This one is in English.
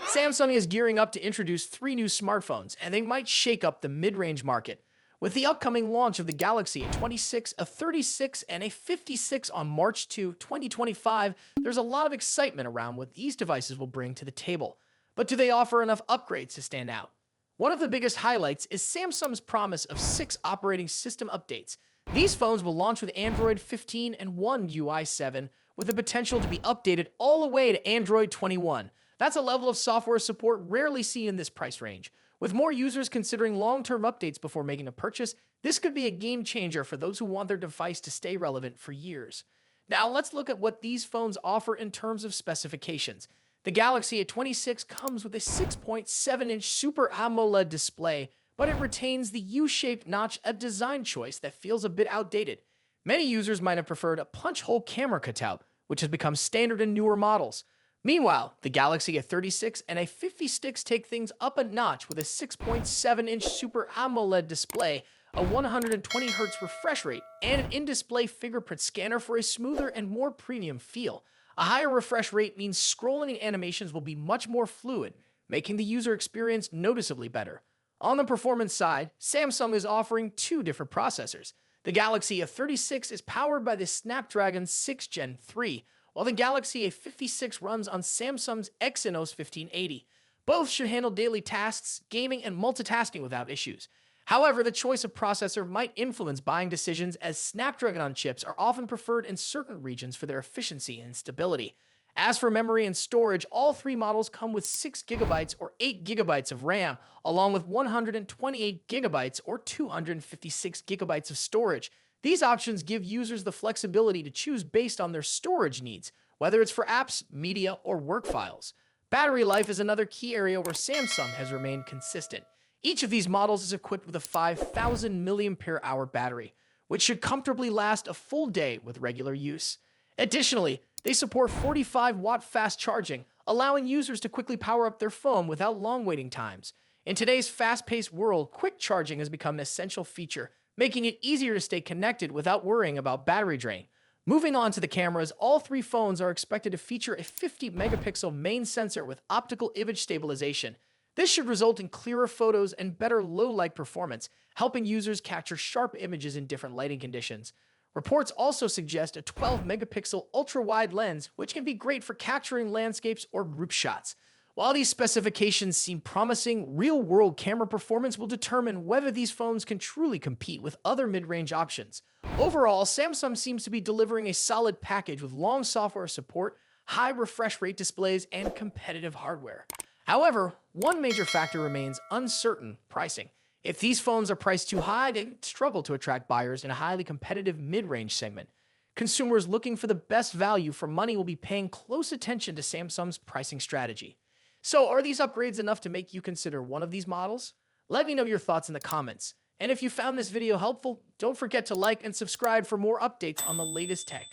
Samsung is gearing up to introduce three new smartphones, and they might shake up the mid-range market. With the upcoming launch of the Galaxy A26, a 36, and a 56 on March 2, 2025, there's a lot of excitement around what these devices will bring to the table. But do they offer enough upgrades to stand out? One of the biggest highlights is Samsung's promise of 6 operating system updates. These phones will launch with Android 15 and One UI 7, with the potential to be updated all the way to Android 21. That's a level of software support rarely seen in this price range. With more users considering long-term updates before making a purchase, this could be a game changer for those who want their device to stay relevant for years. Now let's look at what these phones offer in terms of specifications. The Galaxy A26 comes with a 6.7-inch Super AMOLED display, but it retains the U-shaped notch, a design choice that feels a bit outdated. Many users might have preferred a punch-hole camera cutout, which has become standard in newer models. Meanwhile, the Galaxy A36 and A56 take things up a notch with a 6.7-inch Super AMOLED display, a 120Hz refresh rate, and an in-display fingerprint scanner for a smoother and more premium feel. A higher refresh rate means scrolling and animations will be much more fluid, making the user experience noticeably better. On the performance side, Samsung is offering two different processors. The Galaxy A36 is powered by the Snapdragon 6 Gen 3, while the Galaxy A56 runs on Samsung's Exynos 1580. Both should handle daily tasks, gaming, and multitasking without issues. However, the choice of processor might influence buying decisions, as Snapdragon chips are often preferred in certain regions for their efficiency and stability. As for memory and storage, all three models come with 6GB or 8GB of RAM, along with 128GB or 256GB of storage. These options give users the flexibility to choose based on their storage needs, whether it's for apps, media, or work files. Battery life is another key area where Samsung has remained consistent. Each of these models is equipped with a 5,000 mAh battery, which should comfortably last a full day with regular use. Additionally, they support 45-watt fast charging, allowing users to quickly power up their phone without long waiting times. In today's fast-paced world, quick charging has become an essential feature, making it easier to stay connected without worrying about battery drain. Moving on to the cameras, all three phones are expected to feature a 50-megapixel main sensor with optical image stabilization. This should result in clearer photos and better low-light performance, helping users capture sharp images in different lighting conditions. Reports also suggest a 12-megapixel ultra-wide lens, which can be great for capturing landscapes or group shots. While these specifications seem promising, real-world camera performance will determine whether these phones can truly compete with other mid-range options. Overall, Samsung seems to be delivering a solid package with long software support, high refresh rate displays, and competitive hardware. However, one major factor remains uncertain pricing. If these phones are priced too high, they struggle to attract buyers in a highly competitive mid-range segment. Consumers looking for the best value for money will be paying close attention to Samsung's pricing strategy. So, are these upgrades enough to make you consider one of these models? Let me know your thoughts in the comments. And if you found this video helpful, don't forget to like and subscribe for more updates on the latest tech.